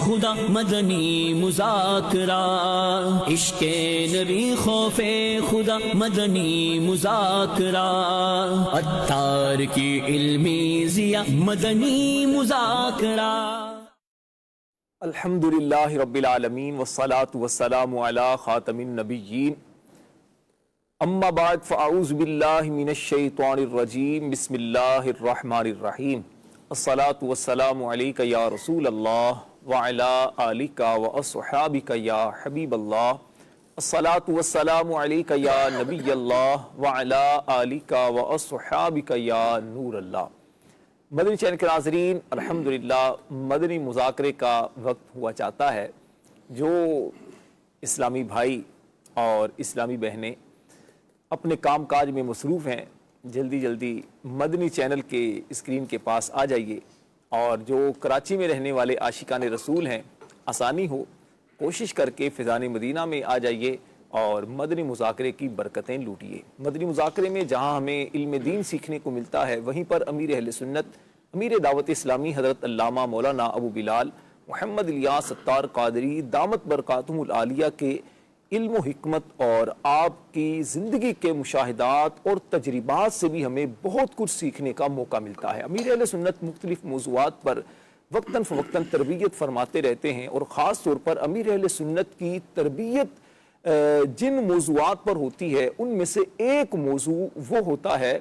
خدا مدنی مذاکرہ، عشق نبی خوف خدا مدنی مذاکرہ، عطار کی علمی ضیاء مدنی مذاکرہ۔ الحمدللہ رب العالمین والصلاة والسلام علی خاتم النبیین، اما بعد فاعوذ باللہ من الشیطان الرجیم، بسم اللہ الرحمن الرحیم۔ الصلاة والسلام علیک یا رسول اللہ وعلی آلک واصحابک یا حبیب اللہ، الصلاة والسلام علیک یا نبی اللہ وعلی آلک واصحابک یا نور اللہ۔ مدنی چینل کے ناظرین، الحمدللہ مدنی مذاکرے کا وقت ہوا چاہتا ہے۔ جو اسلامی بھائی اور اسلامی بہنیں اپنے کام کاج میں مصروف ہیں، جلدی جلدی مدنی چینل کے اسکرین کے پاس آ جائیے، اور جو کراچی میں رہنے والے عاشقان رسول ہیں، آسانی ہو کوشش کر کے فیضان مدینہ میں آ جائیے اور مدنی مذاکرے کی برکتیں لوٹیے۔ مدنی مذاکرے میں جہاں ہمیں علم دین سیکھنے کو ملتا ہے، وہیں پر امیر اہل سنت، امیر دعوت اسلامی حضرت علامہ مولانا ابو بلال محمد الیاس ستار قادری دامت برکاتہم العالیہ کے علم و حکمت اور آپ کی زندگی کے مشاہدات اور تجربات سے بھی ہمیں بہت کچھ سیکھنے کا موقع ملتا ہے۔ امیر اہل سنت مختلف موضوعات پر وقتاً فوقتاً تربیت فرماتے رہتے ہیں، اور خاص طور پر امیر اہل سنت کی تربیت جن موضوعات پر ہوتی ہے، ان میں سے ایک موضوع وہ ہوتا ہے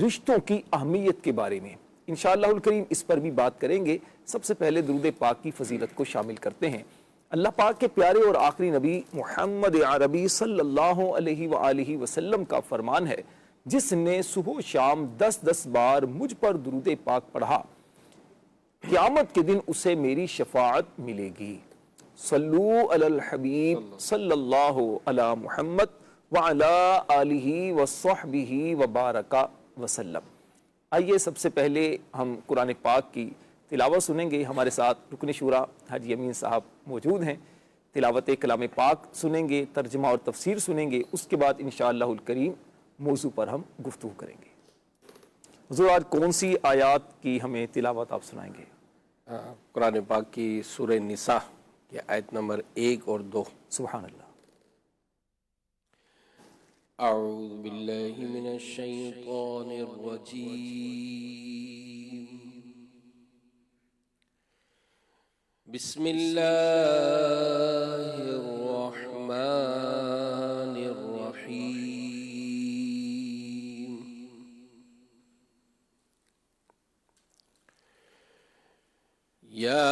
رشتوں کی اہمیت کے بارے میں۔ انشاءاللہ الکریم اس پر بھی بات کریں گے۔ سب سے پہلے درود پاک کی فضیلت کو شامل کرتے ہیں۔ اللہ پاک کے پیارے اور آخری نبی محمد عربی صلی اللہ علیہ وآلہ وسلم کا فرمان ہے، جس نے صبح و شام 10 بار مجھ پر درود پاک پڑھا، قیامت کے دن اسے میری شفاعت ملے گی۔ صلو علی الحبیب صلی اللہ علی محمد وعلی آلہ وصحبہ وبارک وسلم۔ آئیے سب سے پہلے ہم قرآن پاک کی تلاوت سنیں گے۔ ہمارے ساتھ رکن شورا حاجی امین صاحب موجود ہیں۔ تلاوت کلام پاک سنیں گے، ترجمہ اور تفسیر سنیں گے، اس کے بعد انشاءاللہ الکریم موضوع پر ہم گفتگو کریں گے۔ حضور آج کون سی آیات کی ہمیں تلاوت آپ سنائیں گے؟ قرآن پاک کی سورہ نساء کی آیت نمبر 1 اور 2۔ سبحان اللہ۔ اعوذ باللہ من الشیطان الرجیم، بسم اللہ الرحمن الرحیم۔ یا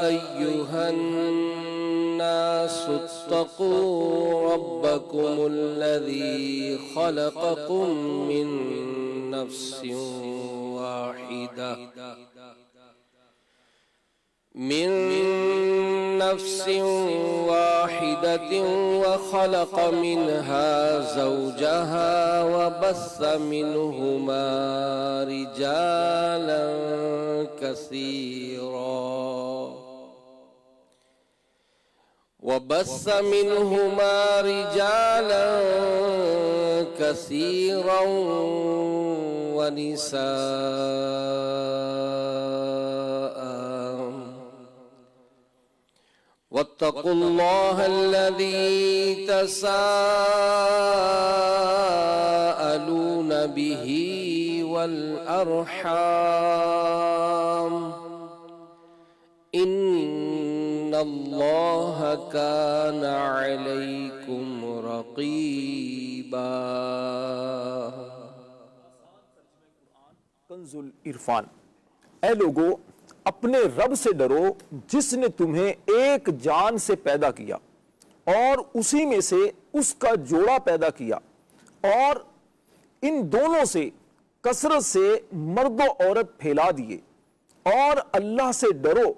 ایہا الناس اتقوا ربکم الذی خلقکم من نفس واحدة وخلق منها زوجها وبث منهما رجالا كثيرا ونساء، واتقوا الله الذي تساءلون به والأرحام، إن الله كان عليكم رقيبا۔ کنز العرفان۔ اے لوگو، اپنے رب سے ڈرو جس نے تمہیں ایک جان سے پیدا کیا اور اسی میں سے اس کا جوڑا پیدا کیا، اور ان دونوں سے کثرت سے مرد و عورت پھیلا دیے، اور اللہ سے ڈرو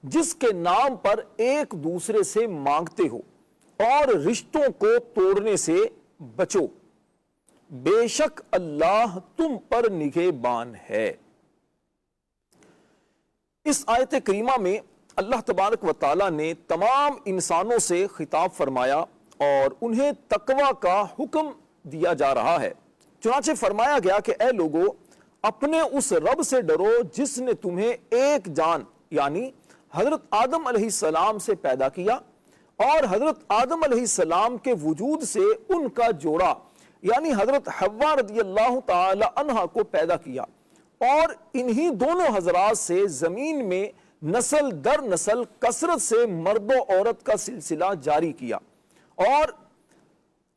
جس کے نام پر ایک دوسرے سے مانگتے ہو، اور رشتوں کو توڑنے سے بچو، بے شک اللہ تم پر نگہبان ہے۔ اس آیت کریمہ میں اللہ تبارک و تعالیٰ نے تمام انسانوں سے خطاب فرمایا اور انہیں تقوی کا حکم دیا جا رہا ہے۔ چنانچہ فرمایا گیا کہ اے لوگو، اپنے اس رب سے ڈرو جس نے تمہیں ایک جان یعنی حضرت آدم علیہ السلام سے پیدا کیا اور حضرت آدم علیہ السلام کے وجود سے ان کا جوڑا یعنی حضرت حوا رضی اللہ تعالی عنہا کو پیدا کیا، اور انہی دونوں حضرات سے زمین میں نسل در نسل کثرت سے مرد و عورت کا سلسلہ جاری کیا۔ اور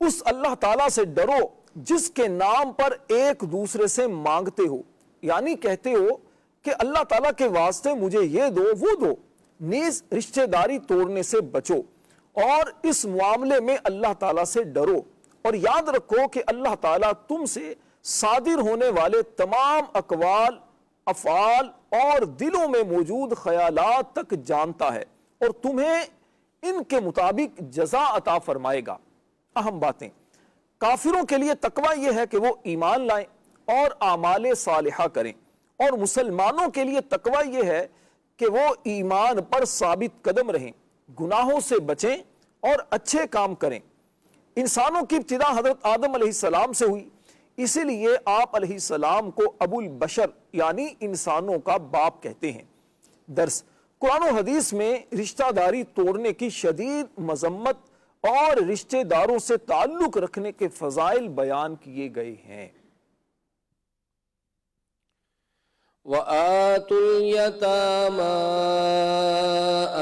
اس اللہ تعالیٰ سے ڈرو جس کے نام پر ایک دوسرے سے مانگتے ہو، یعنی کہتے ہو کہ اللہ تعالیٰ کے واسطے مجھے یہ دو وہ دو، نیز رشتہ داری توڑنے سے بچو اور اس معاملے میں اللہ تعالیٰ سے ڈرو، اور یاد رکھو کہ اللہ تعالیٰ تم سے صادر ہونے والے تمام اقوال، افعال اور دلوں میں موجود خیالات تک جانتا ہے اور تمہیں ان کے مطابق جزا عطا فرمائے گا۔ اہم باتیں، کافروں کے لیے تقوی یہ ہے کہ وہ ایمان لائیں اور اعمال صالحہ کریں، اور مسلمانوں کے لیے تقوی یہ ہے کہ وہ ایمان پر ثابت قدم رہیں، گناہوں سے بچیں اور اچھے کام کریں۔ انسانوں کی ابتدا حضرت آدم علیہ السلام سے ہوئی، اسی لیے آپ علیہ السلام کو ابو البشر یعنی انسانوں کا باپ کہتے ہیں۔ درس، قرآن و حدیث میں رشتہ داری توڑنے کی شدید مذمت اور رشتہ داروں سے تعلق رکھنے کے فضائل بیان کیے گئے ہیں۔ وَآتُوا الْيَتَامَى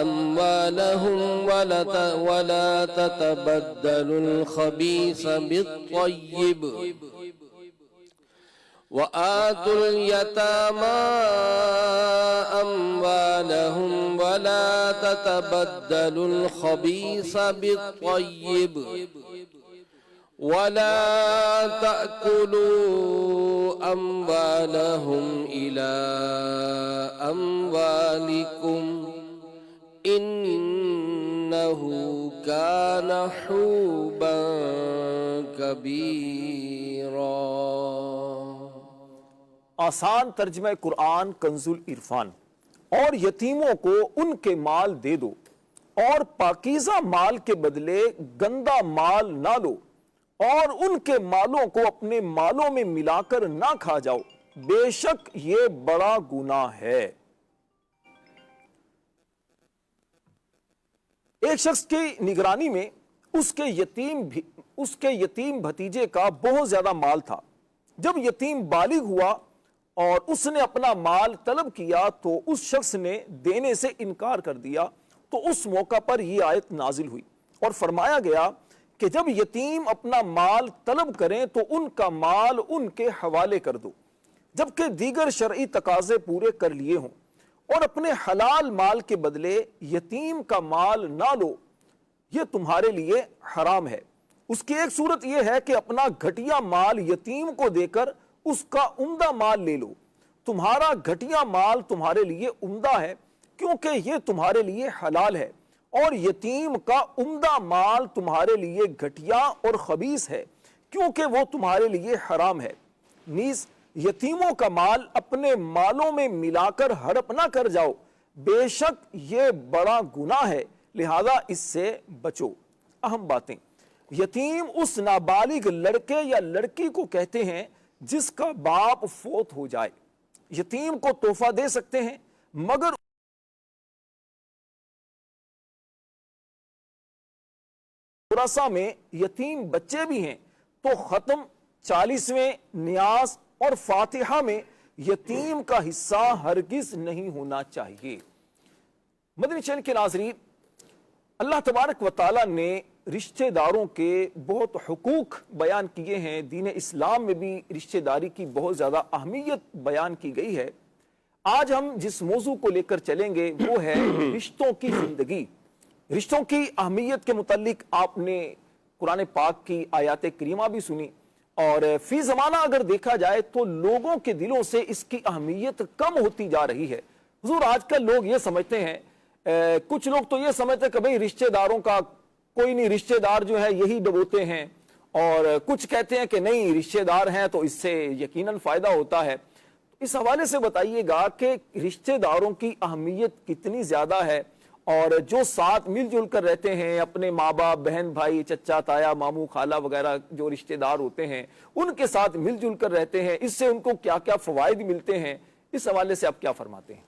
أَمْوَالَهُمْ وَلَا تَتَبَدَّلُوا الْخَبِيثَ بِالطَّيِّبِ وَآتُوا الْيَتَامَى أَمْوَالَهُمْ وَلَا تَتَبَدَّلُوا الْخَبِيثَ بِالطَّيِّبِ وَلَا تَأْكُلُوا أَمْوَالَهُمْ إِلَىٰ أَمْوَالِكُمْ إِنَّهُ كَانَ حُوبًا كَبِيرًا۔ آسان ترجمہ قرآن کنز العرفان۔ اور یتیموں کو ان کے مال دے دو اور پاکیزہ مال کے بدلے گندا مال نہ لو، اور ان کے مالوں کو اپنے مالوں میں ملا کر نہ کھا جاؤ، بے شک یہ بڑا گناہ ہے۔ ایک شخص کی نگرانی میں اس کے یتیم بھتیجے کا بہت زیادہ مال تھا۔ جب یتیم بالغ ہوا اور اس نے اپنا مال طلب کیا تو اس شخص نے دینے سے انکار کر دیا، تو اس موقع پر یہ آیت نازل ہوئی اور فرمایا گیا کہ جب یتیم اپنا مال طلب کریں تو ان کا مال ان کے حوالے کر دو، جبکہ دیگر شرعی تقاضے پورے کر لیے ہوں، اور اپنے حلال مال کے بدلے یتیم کا مال نہ لو، یہ تمہارے لیے حرام ہے۔ اس کی ایک صورت یہ ہے کہ اپنا گھٹیا مال یتیم کو دے کر اس کا عمدہ مال لے لو، تمہارا گھٹیا مال تمہارے لیے عمدہ ہے کیونکہ یہ تمہارے لیے حلال ہے، اور یتیم کا عمدہ مال تمہارے لیے گھٹیا اور خبیث ہے کیونکہ وہ تمہارے لیے حرام ہے۔ نیز یتیموں کا مال اپنے مالوں میں ملا کر ہڑپ نہ کر جاؤ، بے شک یہ بڑا گناہ ہے، لہذا اس سے بچو۔ اہم باتیں، یتیم اس نابالغ لڑکے یا لڑکی کو کہتے ہیں جس کا باپ فوت ہو جائے۔ یتیم کو تحفہ دے سکتے ہیں مگر ورثہ میں یتیم بچے بھی ہیں تو ختم، 40ویں، نیاز اور فاتحہ میں یتیم کا حصہ ہرگز نہیں ہونا چاہیے۔ مدنی چینل کے ناظرین، اللہ تبارک و تعالیٰ نے رشتہ داروں کے بہت حقوق بیان کیے ہیں۔ دین اسلام میں بھی رشتہ داری کی بہت زیادہ اہمیت بیان کی گئی ہے۔ آج ہم جس موضوع کو لے کر چلیں گے وہ ہے رشتوں کی زندگی۔ رشتوں کی اہمیت کے متعلق آپ نے قرآن پاک کی آیات کریمہ بھی سنی، اور فی زمانہ اگر دیکھا جائے تو لوگوں کے دلوں سے اس کی اہمیت کم ہوتی جا رہی ہے۔ حضور، آج کل لوگ یہ سمجھتے ہیں، کچھ لوگ تو یہ سمجھتے ہیں کہ بھئی رشتہ داروں کا کوئی نہیں، رشتہ دار جو ہے یہی ڈبوتے ہیں، اور کچھ کہتے ہیں کہ نہیں رشتہ دار ہیں تو اس سے یقیناً فائدہ ہوتا ہے۔ اس حوالے سے بتائیے گا کہ رشتہ داروں کی اہمیت کتنی زیادہ ہے، اور جو ساتھ مل جل کر رہتے ہیں، اپنے ماں باپ، بہن بھائی، چچا تایا، ماموں خالہ وغیرہ جو رشتہ دار ہوتے ہیں ان کے ساتھ مل جل کر رہتے ہیں، اس سے ان کو کیا کیا فوائد ملتے ہیں، اس حوالے سے آپ کیا فرماتے ہیں؟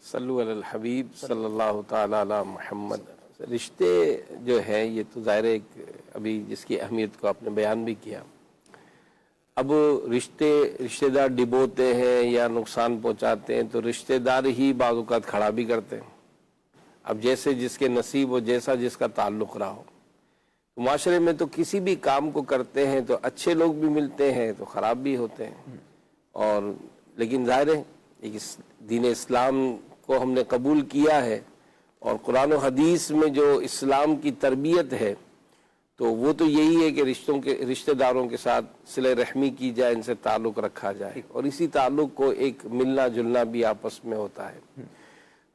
صلو علی الحبیب صلی اللہ تعالیٰ علی محمد۔ رشتے جو ہیں یہ تو ظاہر ہے ایک ابھی جس کی اہمیت کو آپ نے بیان بھی کیا۔ اب رشتے دار ڈبوتے ہیں یا نقصان پہنچاتے ہیں تو رشتے دار ہی بعض اوقات کھڑا بھی کرتے ہیں۔ اب جیسے جس کے نصیب ہو، جیسا جس کا تعلق رہا ہو۔ معاشرے میں تو کسی بھی کام کو کرتے ہیں تو اچھے لوگ بھی ملتے ہیں تو خراب بھی ہوتے ہیں، اور لیکن ظاہر ہے دین اسلام کو ہم نے قبول کیا ہے، اور قرآن و حدیث میں جو اسلام کی تربیت ہے تو وہ تو یہی ہے کہ رشتہ داروں کے ساتھ صلہ رحمی کی جائے، ان سے تعلق رکھا جائے، اور اسی تعلق کو ایک ملنا جلنا بھی آپس میں ہوتا ہے۔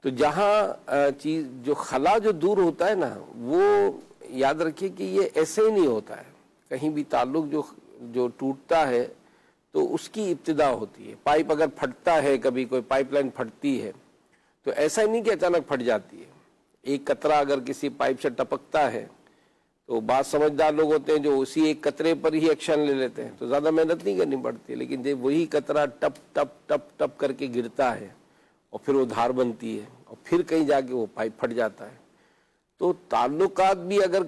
تو جہاں چیز جو خلا جو دور ہوتا ہے نا، وہ یاد رکھیے کہ یہ ایسے ہی نہیں ہوتا ہے۔ کہیں بھی تعلق جو ٹوٹتا ہے تو اس کی ابتدا ہوتی ہے۔ پائپ اگر پھٹتا ہے، کبھی کوئی پائپ لائن پھٹتی ہے تو ایسا ہی نہیں کہ اچانک پھٹ جاتی ہے۔ ایک قطرہ اگر کسی پائپ سے ٹپکتا ہے تو بعض سمجھدار لوگ ہوتے ہیں جو اسی ایک قطرے پر ہی ایکشن لے لیتے ہیں، تو زیادہ محنت نہیں کرنی پڑتی، لیکن جب وہی قطرہ ٹپ ٹپ ٹپ ٹپ کر کے گرتا ہے اور پھر وہ دھار بنتی ہے اور پھر کہیں جا کے وہ پائپ پھٹ جاتا ہے۔ تو تعلقات بھی اگر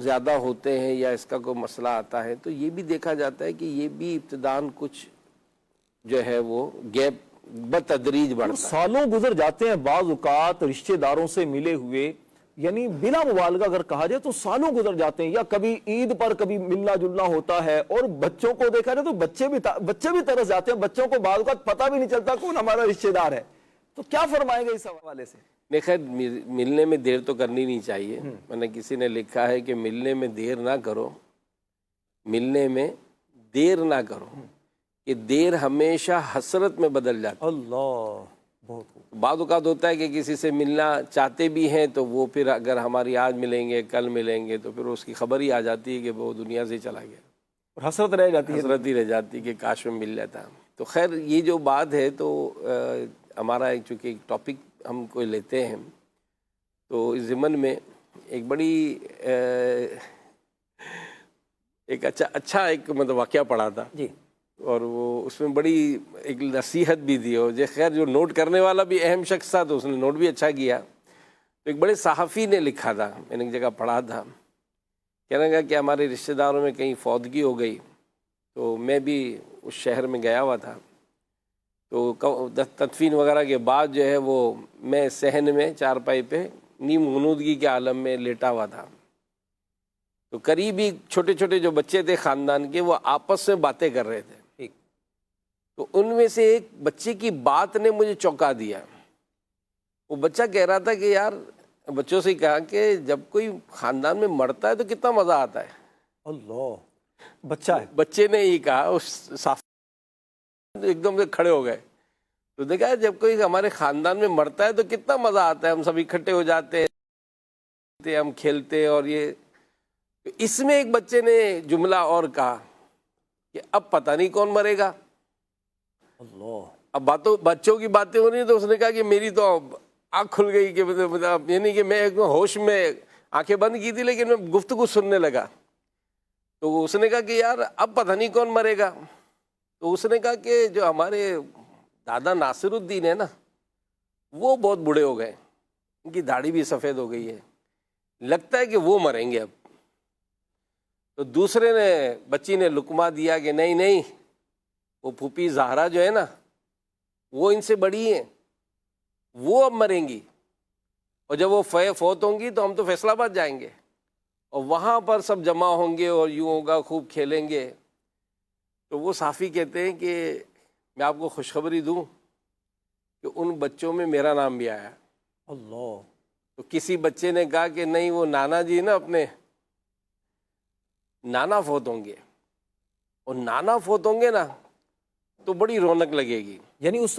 زیادہ ہوتے ہیں یا اس کا کوئی مسئلہ آتا ہے تو یہ بھی دیکھا جاتا ہے کہ یہ بھی ابتداً کچھ جو ہے وہ گیپ بتدریج بڑھتا ہے۔ سالوں گزر جاتے ہیں بعض اوقات رشتہ داروں سے ملے ہوئے، یعنی بلا مبالغہ اگر کہا جائے تو سالوں گزر جاتے ہیں، یا کبھی عید پر کبھی ملنا جلنا ہوتا ہے، اور بچوں کو دیکھا جائے تو بچے بھی ترس جاتے ہیں، بچوں کو بعض اوقات پتہ بھی نہیں چلتا کون ہمارا رشتہ دار ہے۔ تو کیا فرمائیں گے اس حوالے سے؟ نہیں، خیر ملنے میں دیر تو کرنی نہیں چاہیے، میں نے کسی نے لکھا ہے کہ ملنے میں دیر نہ کرو، ملنے میں دیر نہ کرو، کہ دیر ہمیشہ حسرت میں بدل جاتی ہے۔ اللہ، بہت خوب۔ بعض اوقات ہوتا ہے کہ کسی سے ملنا چاہتے بھی ہیں تو وہ پھر اگر ہماری آج ملیں گے کل ملیں گے تو پھر اس کی خبر ہی آ جاتی ہے کہ وہ دنیا سے چلا گیا، اور حسرت رہ جاتی ہے، حسرت ہی رہ جاتی کہ کاش میں مل لیتا۔ تو خیر یہ جو بات ہے تو ہمارا چونکہ ایک ٹاپک ہم کوئی لیتے ہیں تو اس ضمن میں ایک بڑی ایک اچھا ایک مطلب واقعہ پڑھا تھا جی، اور وہ اس میں بڑی ایک نصیحت بھی دی، اور خیر جو نوٹ کرنے والا بھی اہم شخص تھا تو اس نے نوٹ بھی اچھا کیا۔ تو ایک بڑے صحافی نے لکھا تھا، میں نے ایک جگہ پڑھا تھا، کہنے لگا کہ ہمارے رشتہ داروں میں کہیں فوتگی ہو گئی تو میں بھی اس شہر میں گیا ہوا تھا، تو تدفین وغیرہ کے بعد جو ہے وہ میں صحن میں چارپائی پہ نیم غنودگی کے عالم میں لیٹا ہوا تھا، تو قریبی چھوٹے چھوٹے جو بچے تھے خاندان کے وہ آپس میں باتیں کر رہے تھے، تو ان میں سے ایک بچے کی بات نے مجھے چونکا دیا۔ وہ بچہ کہہ رہا تھا کہ یار، بچوں سے کہا کہ جب کوئی خاندان میں مرتا ہے تو کتنا مزہ آتا ہے۔ اللہ، بچہ ہے، بچے نے یہ کہا، اس صاف ایک دم سے کھڑے ہو گئے، تو دیکھا جب کوئی ہمارے خاندان میں مرتا ہے تو کتنا مزہ آتا ہے، ہم سب اکٹھے ہو جاتے ہیں، ہم کھیلتے، اور یہ اس میں ایک بچے نے جملہ اور کہا کہ اب پتہ نہیں کون مرے گا۔ اللہ، اب بچوں کی باتیں ہو رہی ہیں تو اس نے کہا کہ میری تو آنکھ کھل گئی، کہ مطلب یعنی کہ میں ایک ہوش میں آنکھیں بند کی تھی لیکن میں گفتگو سننے لگا۔ تو اس نے کہا کہ یار اب پتہ نہیں کون مرے گا۔ تو اس نے کہا کہ جو ہمارے دادا ناصر الدین ہے نا، وہ بہت بوڑھے ہو گئے، ان کی داڑھی بھی سفید ہو گئی ہے، لگتا ہے کہ وہ مریں گے اب۔ تو دوسرے نے بچی نے لقمہ دیا کہ نہیں نہیں، وہ پھوپھی زہرا جو ہے نا وہ ان سے بڑی ہیں، وہ اب مریں گی، اور جب وہ فوت ہوں گی تو ہم تو فیصلہ آباد جائیں گے اور وہاں پر سب جمع ہوں گے اور یوں ہوگا، خوب کھیلیں گے۔ تو وہ صحافی کہتے ہیں کہ میں آپ کو خوشخبری دوں کہ ان بچوں میں میرا نام بھی آیا۔ اللہ، تو کسی بچے نے کہا کہ نہیں، وہ نانا جی نا اپنے نانا فوت ہوں گے، اور نانا فوت ہوں گے نا تو بڑی رونق لگے گی۔ یعنی اس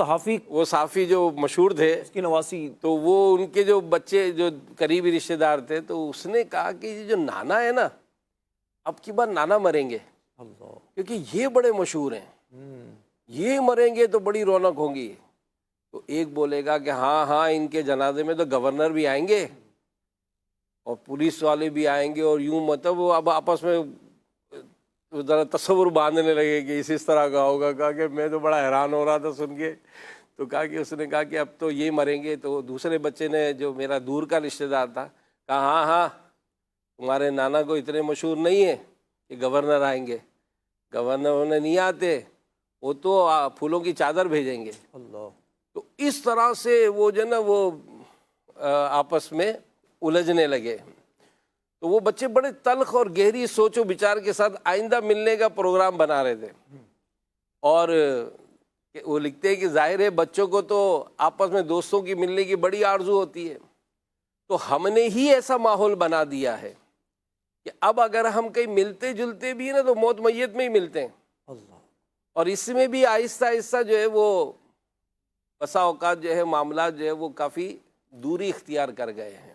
وہ صحافی جو مشہور تھے اس کی نواسی، تو وہ ان کے جو بچے جو قریبی رشتہ دار تھے، تو اس نے کہا کہ یہ جو نانا ہے نا، اب کی بار نانا مریں گے، اللہ، کیونکہ یہ بڑے مشہور ہیں، یہ مریں گے تو بڑی رونق ہوگی۔ تو ایک بولے گا کہ ہاں ہاں، ان کے جنازے میں تو گورنر بھی آئیں گے اور پولیس والے بھی آئیں گے، اور یوں مطلب وہ اب آپس میں ذرا تصور باندھنے لگے کہ اس طرح کا ہوگا۔ کہا کہ میں تو بڑا حیران ہو رہا تھا سن کے۔ تو کہا کہ اس نے کہا کہ اب تو یہ مریں گے. تو دوسرے بچے نے جو میرا دور کا رشتہ دار تھا کہا ہاں ہاں تمہارے نانا کو اتنے مشہور نہیں ہے کہ گورنر آئیں گے, گورنر انہیں نہیں آتے, وہ تو پھولوں کی چادر بھیجیں گے. اللہ. تو اس طرح سے وہ جو نا وہ آپس میں الجھنے لگے. تو وہ بچے بڑے تلخ اور گہری سوچ و بچار کے ساتھ آئندہ ملنے کا پروگرام بنا رہے تھے. اور وہ لکھتے ہیں کہ ظاہر ہے بچوں کو تو آپس میں دوستوں کی ملنے کی بڑی آرزو ہوتی ہے, تو ہم نے ہی ایسا ماحول بنا دیا ہے کہ اب اگر ہم کہیں ملتے جلتے بھی ہیں نا تو موت میت میں ہی ملتے ہیں. اللہ. اور اس میں بھی آہستہ آہستہ جو ہے وہ بسا اوقات جو ہے معاملات جو ہے وہ کافی دوری اختیار کر گئے ہیں.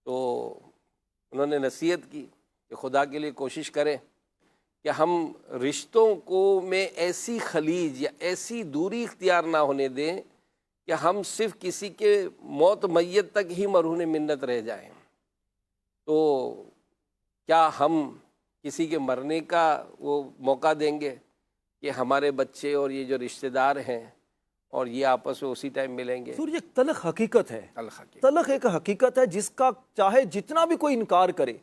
تو انہوں نے نصیحت کی کہ خدا کے لیے کوشش کریں کہ ہم رشتوں کو میں ایسی خلیج یا ایسی دوری اختیار نہ ہونے دیں کہ ہم صرف کسی کے موت میت تک ہی مرہون منت رہ جائیں. تو کیا ہم کسی کے مرنے کا وہ موقع دیں گے کہ ہمارے بچے اور یہ جو رشتہ دار ہیں اور یہ آپس میں اسی ٹائم ملیں گے؟ حضور یہ تلخ حقیقت ہے, الحقیقت تلخ ایک حقیقت ہے جس کا چاہے جتنا بھی کوئی انکار کرے.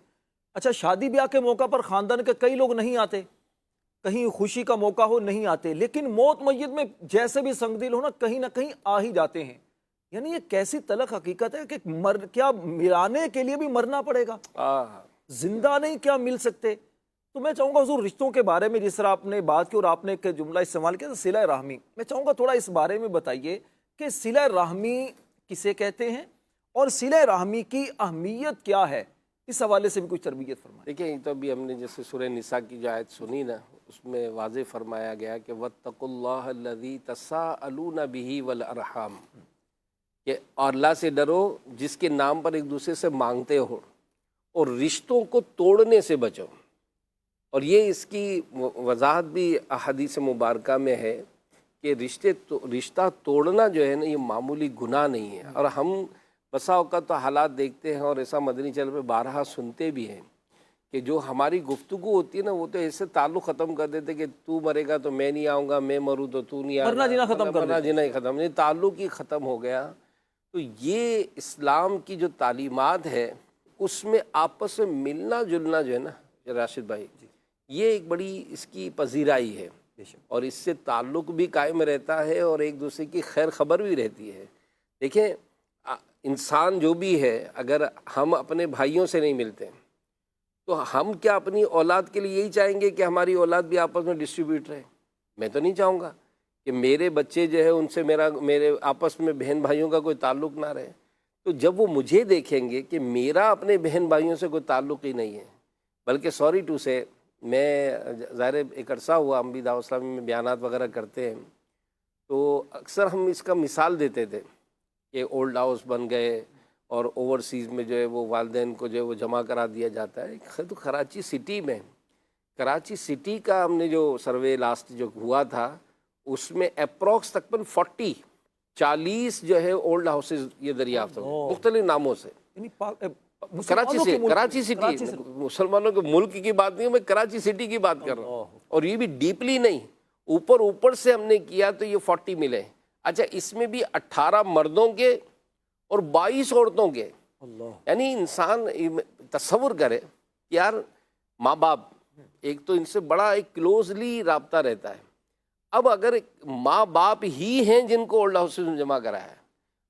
اچھا شادی بیاہ کے موقع پر خاندان کے کئی لوگ نہیں آتے, کہیں خوشی کا موقع ہو نہیں آتے, لیکن موت میت میں جیسے بھی سنگ دل ہو نا کہیں نہ کہیں آ ہی جاتے ہیں. یعنی یہ کیسی تلخ حقیقت ہے کہ کیا ملانے کے لیے بھی مرنا پڑے گا, زندہ نہیں کیا مل سکتے. تو میں چاہوں گا حضور رشتوں کے بارے میں جس طرح آپ نے بات کی اور آپ نے ایک جملہ استعمال کیا صلہ رحمی, میں چاہوں گا تھوڑا اس بارے میں بتائیے کہ صلہ رحمی کسے کہتے ہیں اور صلہ رحمی کی اہمیت کیا ہے, اس حوالے سے بھی کچھ تربیت فرمائیں. دیکھیں یہ تو ابھی ہم نے جیسے سورہ نساء کی جو آیت سنی نا اس میں واضح فرمایا گیا کہ وَاتَّقُوا اللَّهَ الَّذِي تَسَاءَلُونَ بِهِ وَالْأَرْحَامَ, کہ اور اللہ سے ڈرو جس کے نام پر ایک دوسرے سے مانگتے ہو, اور رشتوں کو توڑنے سے بچو. اور یہ اس کی وضاحت بھی احادیث مبارکہ میں ہے کہ رشتہ توڑنا جو ہے نا یہ معمولی گناہ نہیں ہے. اور ہم بسا اوقات تو حالات دیکھتے ہیں اور ایسا مدنی چینل پہ بارہا سنتے بھی ہیں کہ جو ہماری گفتگو ہوتی ہے نا وہ تو ایسے تعلق ختم کر دیتے کہ تو مرے گا تو میں نہیں آؤں گا, میں مروں تو تو نہیں آؤں گا, مرنا جینا ختم کر مرنا جینا ہی ختم, نہیں تعلق ہی ختم ہو گیا. تو یہ اسلام کی جو تعلیمات ہے اس میں آپس میں ملنا جلنا جو ہے نا راشد بھائی یہ ایک بڑی اس کی پذیرائی ہے, اور اس سے تعلق بھی قائم رہتا ہے اور ایک دوسرے کی خیر خبر بھی رہتی ہے. دیکھیں انسان جو بھی ہے اگر ہم اپنے بھائیوں سے نہیں ملتے تو ہم کیا اپنی اولاد کے لیے یہی چاہیں گے کہ ہماری اولاد بھی آپس میں ڈسٹریبیوٹ رہے؟ میں تو نہیں چاہوں گا کہ میرے بچے جو ہے ان سے میرے آپس میں بہن بھائیوں کا کوئی تعلق نہ رہے. تو جب وہ مجھے دیکھیں گے کہ میرا اپنے بہن بھائیوں سے کوئی تعلق ہی نہیں ہے, بلکہ سوری ٹو سے میں ظاہر ایک عرصہ ہوا ہم بھی دعوت اسلامی میں بیانات وغیرہ کرتے ہیں تو اکثر ہم اس کا مثال دیتے تھے کہ اولڈ ہاؤس بن گئے اور اوورسیز میں جو ہے وہ والدین کو جو ہے وہ جمع کرا دیا جاتا ہے. تو کراچی سٹی میں کراچی سٹی کا ہم نے جو سروے لاسٹ جو ہوا تھا اس میں اپروکس تقریباً 40 جو ہے اولڈ ہاؤسز یہ دریافت ہوئے مختلف ناموں سے. کراچی سٹی مسلمانوں کے ملک کی بات نہیں, میں کراچی سٹی کی بات کر رہا ہوں, اور یہ بھی ڈیپلی نہیں, اوپر سے ہم نے کیا تو یہ 40 ملے. اچھا اس میں بھی 18 مردوں کے اور 22 عورتوں کے. یعنی انسان تصور کرے یار ماں باپ ایک تو ان سے بڑا ایک کلوزلی رابطہ رہتا ہے. اب اگر ماں باپ ہی ہیں جن کو اولڈ ہاؤس میں جمع کرایا ہے,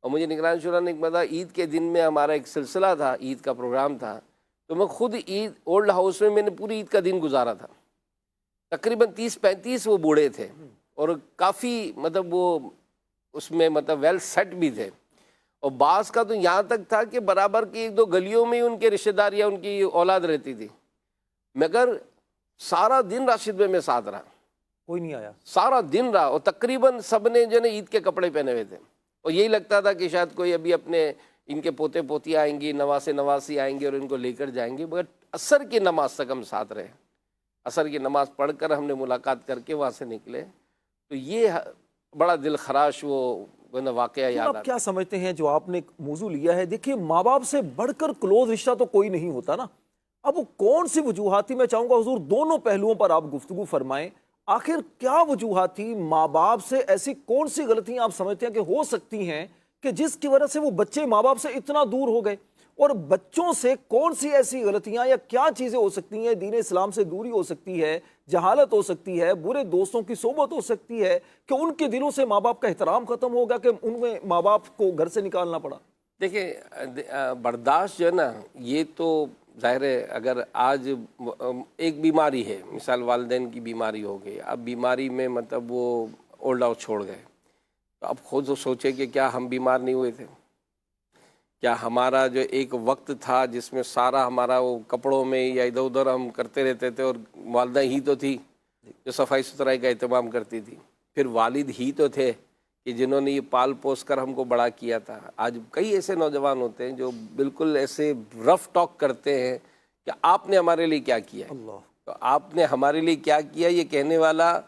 اور مجھے نگران شورا نے ایک بتا عید کے دن میں ہمارا ایک سلسلہ تھا, عید کا پروگرام تھا, تو میں خود عید اولڈ ہاؤس میں نے پوری عید کا دن گزارا تھا. تقریباً 30-35 وہ بوڑھے تھے اور کافی مطلب وہ اس میں مطلب ویل سیٹ بھی تھے, اور بعض کا تو یہاں تک تھا کہ برابر کی 1-2 گلیوں میں ان کے رشتہ دار یا ان کی اولاد رہتی تھی. مگر سارا دن راشد میں ساتھ رہا, کوئی نہیں آیا, سارا دن رہا, اور تقریباً سب نے جو ہے عید کے کپڑے پہنے ہوئے تھے, اور یہی لگتا تھا کہ شاید کوئی ابھی اپنے ان کے پوتے پوتی آئیں گی, نواسے نواسی آئیں گے اور ان کو لے کر جائیں گے. مگر عصر کی نماز تک ہم ساتھ رہے, عصر کی نماز پڑھ کر ہم نے ملاقات کر کے وہاں سے نکلے. تو یہ بڑا دل خراش وہ واقعہ یاد آتا. آپ کیا سمجھتے ہیں جو آپ نے موضوع لیا ہے؟ دیکھیے ماں باپ سے بڑھ کر کلوز رشتہ تو کوئی نہیں ہوتا نا. اب وہ کون سی وجوہاتی, میں چاہوں گا حضور دونوں پہلوؤں پر آپ گفتگو فرمائیں. آخر کیا وجوہات تھی؟ ماں باپ سے ایسی کون سی غلطیاں آپ سمجھتے ہیں کہ ہو سکتی ہیں کہ جس کی وجہ سے وہ بچے ماں باپ سے اتنا دور ہو گئے؟ اور بچوں سے کون سی ایسی غلطیاں یا کیا چیزیں ہو سکتی ہیں؟ دین اسلام سے دوری ہو سکتی ہے، جہالت ہو سکتی ہے، برے دوستوں کی صحبت ہو سکتی ہے کہ ان کے دلوں سے ماں باپ کا احترام ختم ہوگا کہ ان میں ماں باپ کو گھر سے نکالنا پڑا؟ دیکھیں برداشت جو ہے نا، یہ تو ظاہر ہے اگر آج ایک بیماری ہے، مثال والدین کی بیماری ہو گئی، اب بیماری میں مطلب وہ اولڈ ہاؤس چھوڑ گئے، تو اب خود سوچے کہ کیا ہم بیمار نہیں ہوئے تھے؟ کیا ہمارا جو ایک وقت تھا جس میں سارا ہمارا وہ کپڑوں میں یا ادھر ادھر ہم کرتے رہتے تھے، اور والدہ ہی تو تھی جو صفائی ستھرائی کا اہتمام کرتی تھی، پھر والد ہی تو تھے کہ جنہوں نے یہ پال پوس کر ہم کو بڑا کیا تھا۔ آج کئی ایسے نوجوان ہوتے ہیں جو بالکل ایسے رف ٹاک کرتے ہیں کہ آپ نے ہمارے لیے کیا کیا ہے، تو آپ نے ہمارے لیے کیا کیا، یہ کہنے والا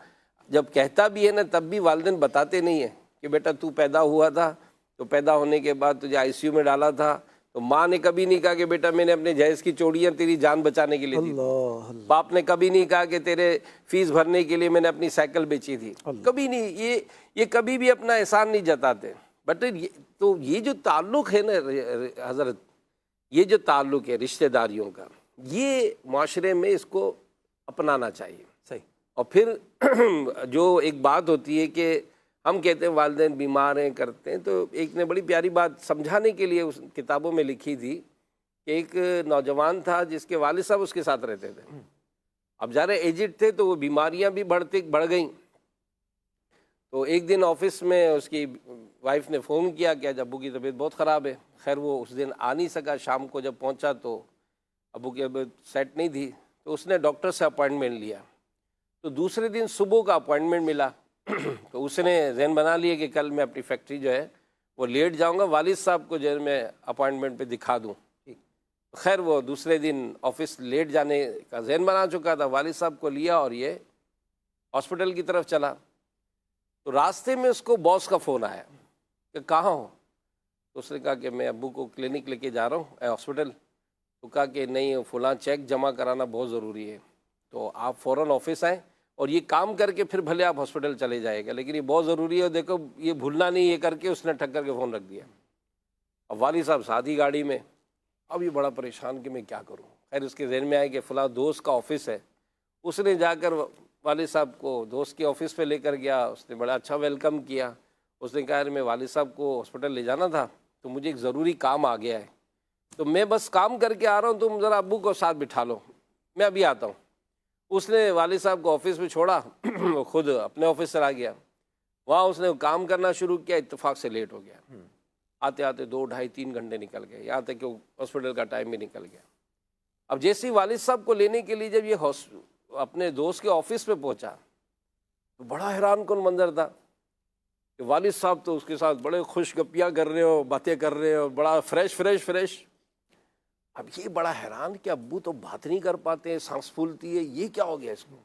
جب کہتا بھی ہے نا تب بھی والدین بتاتے نہیں ہیں کہ بیٹا تو پیدا ہوا تھا، تو پیدا ہونے کے بعد تجھے آئی سی یو میں ڈالا تھا، تو ماں نے کبھی نہیں کہا کہ بیٹا میں نے اپنے جہیز کی چوڑیاں تیری جان بچانے کے لیے دی تھی، باپ نے کبھی نہیں کہا کہ تیرے فیس بھرنے کے لیے میں نے اپنی سائیکل بیچی تھی، کبھی نہیں، یہ کبھی بھی اپنا احسان نہیں جتاتے۔ بٹ تو یہ جو تعلق ہے نا حضرت، یہ جو تعلق ہے رشتہ داریوں کا، یہ معاشرے میں اس کو اپنانا چاہیے۔ صحیح۔ اور پھر جو ایک بات ہوتی ہے کہ ہم کہتے ہیں والدین بیمار ہیں کرتے ہیں، تو ایک نے بڑی پیاری بات سمجھانے کے لیے اس کتابوں میں لکھی تھی کہ ایک نوجوان تھا جس کے والد صاحب اس کے ساتھ رہتے تھے، اب ظاہر ایجڈ تھے تو وہ بیماریاں بھی بڑھ گئیں، تو ایک دن آفس میں اس کی وائف نے فون کیا کہ آج ابو کی طبیعت بہت خراب ہے۔ خیر وہ اس دن آ نہیں سکا، شام کو جب پہنچا تو ابو کی طبیعت سیٹ نہیں تھی، تو اس نے ڈاکٹر سے اپوائنٹمنٹ لیا، تو دوسرے دن صبح کا اپوائنٹمنٹ ملا، تو اس نے ذہن بنا لیا کہ کل میں اپنی فیکٹری جو ہے وہ لیٹ جاؤں گا، والد صاحب کو جو ہے میں اپوائنٹمنٹ پہ دکھا دوں۔ خیر وہ دوسرے دن آفس لیٹ جانے کا ذہن بنا چکا تھا، والد صاحب کو لیا اور یہ ہاسپٹل کی طرف چلا، تو راستے میں اس کو باس کا فون آیا کہ کہاں ہو؟ تو اس نے کہا کہ میں ابو کو کلینک لے کے جا رہا ہوں ہاسپٹل، تو کہا کہ نہیں فلاں چیک جمع کرانا بہت ضروری ہے، تو آپ فوراً آفس آئیں اور یہ کام کر کے پھر بھلے آپ ہاسپٹل چلے جائے گا، لیکن یہ بہت ضروری ہے، دیکھو یہ بھولنا نہیں، یہ کر کے اس نے ٹھک کر کے فون رکھ دیا۔ اب والد صاحب ساتھی گاڑی میں، اب یہ بڑا پریشان کہ میں کیا کروں۔ خیر اس کے ذہن میں آیا کہ فلاں دوست کا آفس ہے، اس نے جا کر والد صاحب کو دوست کے آفس پہ لے کر گیا، اس نے بڑا اچھا ویلکم کیا، اس نے کہا میں والد صاحب کو ہاسپٹل لے جانا تھا تو مجھے ایک ضروری کام آ گیا ہے، تو میں بس کام کر کے آ رہا ہوں، تم ذرا ابو کو ساتھ بٹھا لو، میں ابھی آتا ہوں۔ اس نے والد صاحب کو آفس میں چھوڑا، وہ خود اپنے آفس چلا گیا، وہاں اس نے کام کرنا شروع کیا، اتفاق سے لیٹ ہو گیا، آتے آتے 2 ڈھائی 3 گھنٹے نکل گئے، یہاں تک کہ ہاسپٹل کا ٹائم بھی نکل گیا۔ اب جیسے ہی والد صاحب کو لینے کے لیے جب یہ اپنے دوست کے آفس پہ پہنچا تو بڑا حیران کن منظر تھا کہ والد صاحب تو اس کے ساتھ بڑے خوش گپیاں کر رہے ہو، باتیں کر رہے ہو، بڑا فریش۔ اب یہ بڑا حیران کہ ابو تو بات نہیں کر پاتے، سانس پھولتی ہے، یہ کیا ہو گیا اس کو؟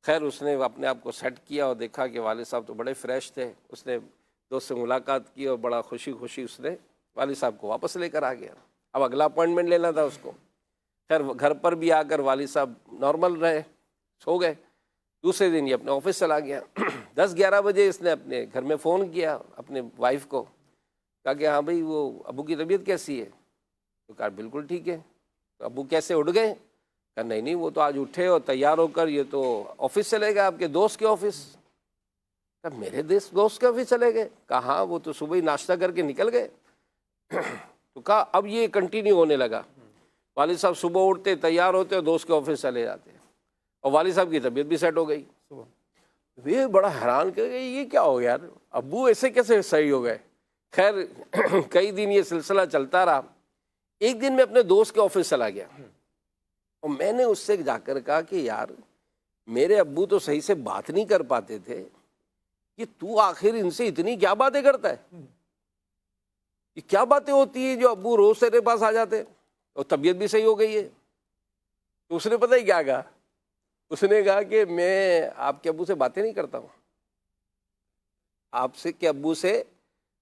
خیر اس نے اپنے آپ کو سیٹ کیا اور دیکھا کہ والد صاحب تو بڑے فریش تھے، اس نے دوست سے ملاقات کی اور بڑا خوشی اس نے والد صاحب کو واپس لے کر آ گیا۔ اب اگلا اپوائنٹمنٹ لینا تھا اس کو۔ خیر گھر پر بھی آ کر والد صاحب نارمل رہے، سو گئے۔ دوسرے دن یہ اپنے آفس چلا گیا۔ 10-11 بجے اس نے اپنے گھر میں فون کیا اپنے وائف کو، کہا کہ ہاں بھائی وہ ابو کی طبیعت کیسی ہے؟ تو کہا بالکل ٹھیک ہے۔ تو ابو کیسے اٹھ گئے؟ کہا نہیں وہ تو آج اٹھے اور تیار ہو کر یہ تو آفس چلے گئے، آپ کے دوست کے آفس۔ کہا میرے دوست کے آفس چلے گئے؟ کہا ہاں وہ تو صبح ہی ناشتہ کر کے نکل گئے۔ تو کہا اب یہ کنٹینیو ہونے لگا، والد صاحب صبح اٹھتے تیار ہوتے اور دوست کے آفس چلے جاتے، اور والد صاحب کی طبیعت بھی سیٹ ہو گئی۔ یہ بڑا حیران کہ یہ کیا ہو گیا، ابو ایسے کیسے صحیح ہو گئے؟ خیر کئی دن یہ سلسلہ چلتا رہا۔ ایک دن میں اپنے دوست کے آفس چلا گیا اور میں نے اس سے جا کر کہا کہ یار میرے ابو تو صحیح سے بات نہیں کر پاتے تھے، کہ تو آخر ان سے اتنی کیا باتیں کرتا ہے؟ یہ کیا باتیں ہوتی ہیں جو ابو روز تیرے پاس آ جاتے اور طبیعت بھی صحیح ہو گئی ہے؟ تو اس نے پتہ ہی کیا کہا، اس نے کہا کہ میں آپ کے ابو سے باتیں نہیں کرتا ہوں، آپ سے کہ ابو سے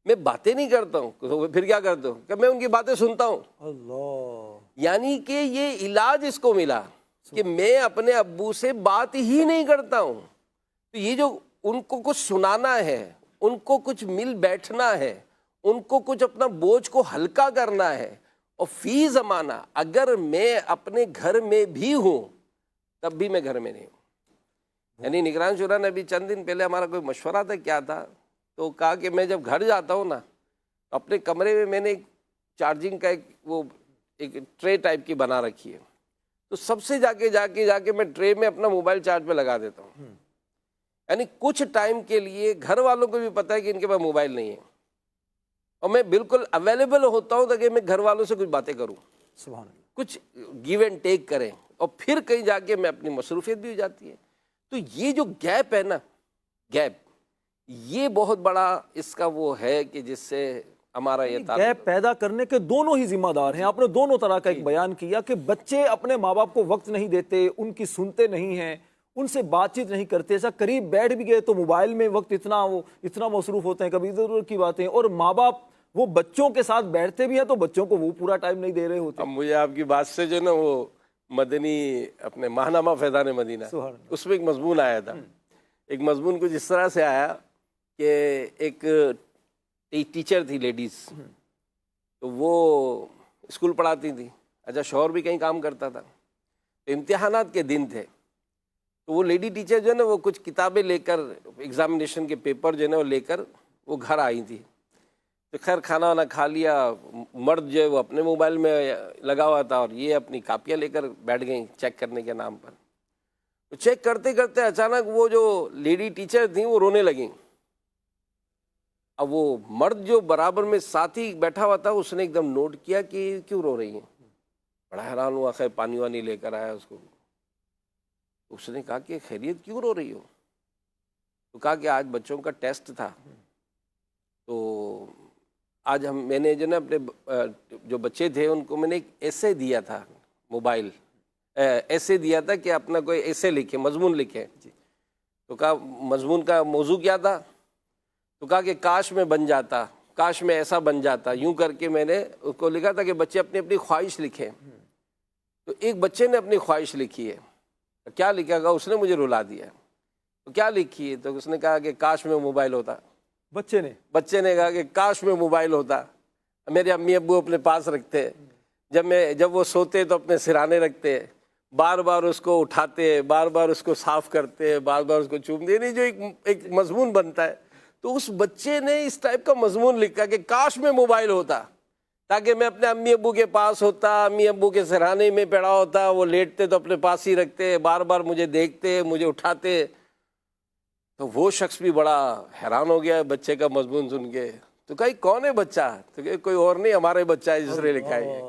میں باتیں نہیں کرتا ہوں، تو پھر کیا کرتا ہوں کہ میں ان کی باتیں سنتا ہوں۔ اللہ، یعنی کہ یہ علاج اس کو ملا کہ میں اپنے ابو سے بات ہی نہیں کرتا ہوں. تو یہ جو ان کو کچھ سنانا ہے، ان کو کچھ مل بیٹھنا ہے، ان کو کچھ اپنا بوجھ کو ہلکا کرنا ہے، اور فی زمانہ اگر میں اپنے گھر میں بھی ہوں تب بھی میں گھر میں نہیں ہوں. یعنی نگران شورا نے ابھی چند دن پہلے ہمارا کوئی مشورہ تھا کیا تھا، تو کہا کہ میں جب گھر جاتا ہوں نا، اپنے کمرے میں نے ایک چارجنگ کا ایک ٹرے ٹائپ کی بنا رکھی ہے، تو سب سے جا کے میں ٹرے میں اپنا موبائل چارج پہ لگا دیتا ہوں. یعنی کچھ ٹائم کے لیے گھر والوں کو بھی پتہ ہے کہ ان کے پاس موبائل نہیں ہے، اور میں بالکل اویلیبل ہوتا ہوں تاکہ میں گھر والوں سے کچھ باتیں کروں، سبحان اللہ. کچھ گیو اینڈ ٹیک کریں، اور پھر کہیں جا کے میں اپنی مصروفیت بھی ہو جاتی ہے. تو یہ جو گیپ ہے نا، گیپ، یہ بہت بڑا اس کا وہ ہے کہ جس سے ہمارا یہ گیپ پیدا کرنے کے دونوں ہی ذمہ دار ہیں. آپ نے دونوں طرح کا ایک بیان کیا کہ بچے اپنے ماں باپ کو وقت نہیں دیتے، ان کی سنتے نہیں ہیں، ان سے بات چیت نہیں کرتے. ایسا قریب بیٹھ بھی گئے تو موبائل میں وقت اتنا مصروف ہوتے ہیں، کبھی ادھر ادھر کی باتیں، اور ماں باپ وہ بچوں کے ساتھ بیٹھتے بھی ہیں تو بچوں کو وہ پورا ٹائم نہیں دے رہے ہوتے. اب مجھے آپ کی بات سے جو نا وہ مدنی اپنے ماہنامہ فیضان مدینہ، اس میں ایک مضمون آیا تھا. ایک مضمون کچھ اس طرح سے آیا کہ ایک ٹیچر تھی لیڈیز، تو وہ اسکول پڑھاتی تھی. اچھا، شوہر بھی کہیں کام کرتا تھا. تو امتحانات کے دن تھے، تو وہ لیڈی ٹیچر جو ہے نا وہ کچھ کتابیں لے کر، ایگزامینیشن کے پیپر جو ہے نا وہ لے کر وہ گھر آئی تھی. تو خیر کھانا وانا کھا لیا، مرد جو ہے وہ اپنے موبائل میں لگا ہوا تھا اور یہ اپنی کاپیاں لے کر بیٹھ گئیں چیک کرنے کے نام پر. تو چیک کرتے کرتے اچانک وہ جو لیڈی ٹیچر تھیں وہ رونے لگیں. اب وہ مرد جو برابر میں ساتھی بیٹھا ہوا تھا، اس نے ایک دم نوٹ کیا کہ کیوں رو رہی ہیں. بڑا حیران ہوا، خیر پانی وانی لے کر آیا اس کو. اس نے کہا کہ خیریت کیوں رو رہی ہو؟ تو کہا کہ آج بچوں کا ٹیسٹ تھا، تو آج میں نے جو نا اپنے جو بچے تھے ان کو میں نے ایک ایسے دیا تھا، موبائل ایسے دیا تھا کہ اپنا کوئی ایسے لکھے، مضمون لکھے. تو کہا مضمون کا موضوع کیا تھا؟ تو کہا کہ کاش میں بن جاتا، کاش میں ایسا بن جاتا. یوں کر کے میں نے اس کو لکھا تھا کہ بچے اپنی اپنی خواہش لکھیں. تو ایک بچے نے اپنی خواہش لکھی ہے. کیا لکھا گا؟ اس نے مجھے رلا دیا. تو کیا لکھی ہے؟ تو اس نے کہا کہ کاش میں موبائل ہوتا. بچے نے کہا کہ کاش میں موبائل ہوتا، میرے امی ابو اپنے پاس رکھتے، جب وہ سوتے تو اپنے سرانے رکھتے، بار بار اس کو اٹھاتے، بار بار اس کو صاف کرتے، بار بار اس کو چومتے. نہیں جو ایک مضمون بنتا ہے. تو اس بچے نے اس ٹائپ کا مضمون لکھا کہ کاش میں موبائل ہوتا تاکہ میں اپنے امی ابو کے پاس ہوتا، امی ابو کے سرانے میں پڑا ہوتا، وہ لیٹتے تو اپنے پاس ہی رکھتے، بار بار مجھے دیکھتے، مجھے اٹھاتے. تو وہ شخص بھی بڑا حیران ہو گیا بچے کا مضمون سن کے. تو کہا کون ہے بچہ؟ تو کہ کوئی اور نہیں، ہمارے بچہ ہے جس نے لکھا ہے.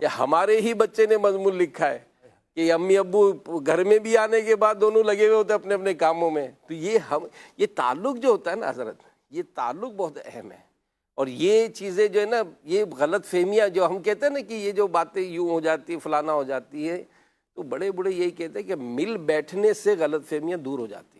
یہ ہمارے ہی بچے نے مضمون لکھا ہے کہ امی ابو گھر میں بھی آنے کے بعد دونوں لگے ہوئے ہوتے اپنے اپنے کاموں میں. تو یہ تعلق جو ہوتا ہے نا حضرت، یہ تعلق بہت اہم ہے. اور یہ چیزیں جو ہے نا، یہ غلط فہمیاں جو ہم کہتے ہیں نا کہ یہ جو باتیں یوں ہو جاتی فلانا ہو جاتی ہے، تو بڑے بڑے یہی کہتے ہیں کہ مل بیٹھنے سے غلط فہمیاں دور ہو جاتی ہیں.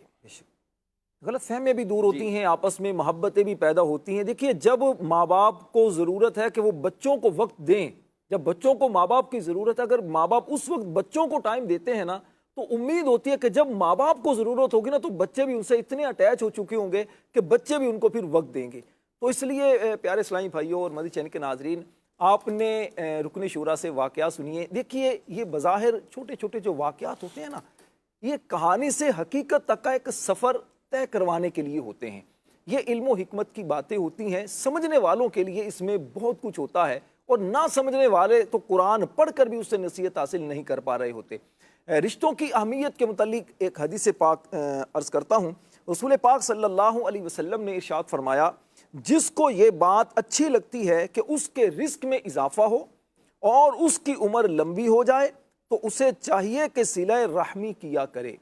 غلط فہمیاں بھی دور ہوتی ہیں، آپس میں محبتیں بھی پیدا ہوتی ہیں. دیکھیے، جب ماں باپ کو ضرورت ہے کہ وہ بچوں کو وقت دیں، جب بچوں کو ماں باپ کی ضرورت ہے، اگر ماں باپ اس وقت بچوں کو ٹائم دیتے ہیں نا، تو امید ہوتی ہے کہ جب ماں باپ کو ضرورت ہوگی نا تو بچے بھی ان سے اتنے اٹیچ ہو چکے ہوں گے کہ بچے بھی ان کو پھر وقت دیں گے. تو اس لیے پیارے اسلامی بھائیوں اور مدنی چینل کے ناظرین، آپ نے رکن شورا سے واقعات سنیے. دیکھیے، یہ بظاہر چھوٹے چھوٹے جو واقعات ہوتے ہیں نا، یہ کہانی سے حقیقت تک کا ایک سفر طے کروانے کے لیے ہوتے ہیں. یہ علم و حکمت کی باتیں ہوتی ہیں. سمجھنے والوں کے لیے اس میں بہت کچھ ہوتا ہے، اور نہ سمجھنے والے تو قرآن پڑھ کر بھی اس سے نصیحت حاصل نہیں کر پا رہے ہوتے. رشتوں کی اہمیت کے متعلق ایک حدیث پاک عرض کرتا ہوں. رسول پاک صلی اللہ علیہ وسلم نے ارشاد فرمایا، جس کو یہ بات اچھی لگتی ہے کہ اس کے رزق میں اضافہ ہو اور اس کی عمر لمبی ہو جائے، تو اسے چاہیے کہ صلہ رحمی کیا کرے.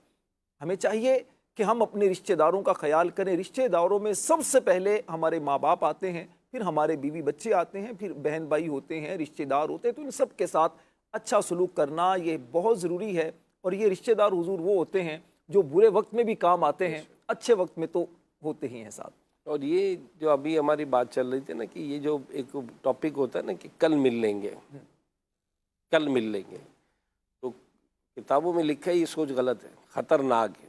ہمیں چاہیے کہ ہم اپنے رشتہ داروں کا خیال کریں. رشتہ داروں میں سب سے پہلے ہمارے ماں باپ آتے ہیں، پھر ہمارے بیوی بچے آتے ہیں، پھر بہن بھائی ہوتے ہیں، رشتہ دار ہوتے ہیں. تو ان سب کے ساتھ اچھا سلوک کرنا یہ بہت ضروری ہے. اور یہ رشتہ دار حضور وہ ہوتے ہیں جو برے وقت میں بھی کام آتے ہیں، اچھے وقت میں تو ہوتے ہی ہیں ساتھ. اور یہ جو ابھی ہماری بات چل رہی تھی نا کہ یہ جو ایک ٹاپک ہوتا ہے نا کہ کل مل لیں گے، کل مل لیں گے، تو کتابوں میں لکھا ہے یہ سوچ غلط ہے، خطرناک ہے۔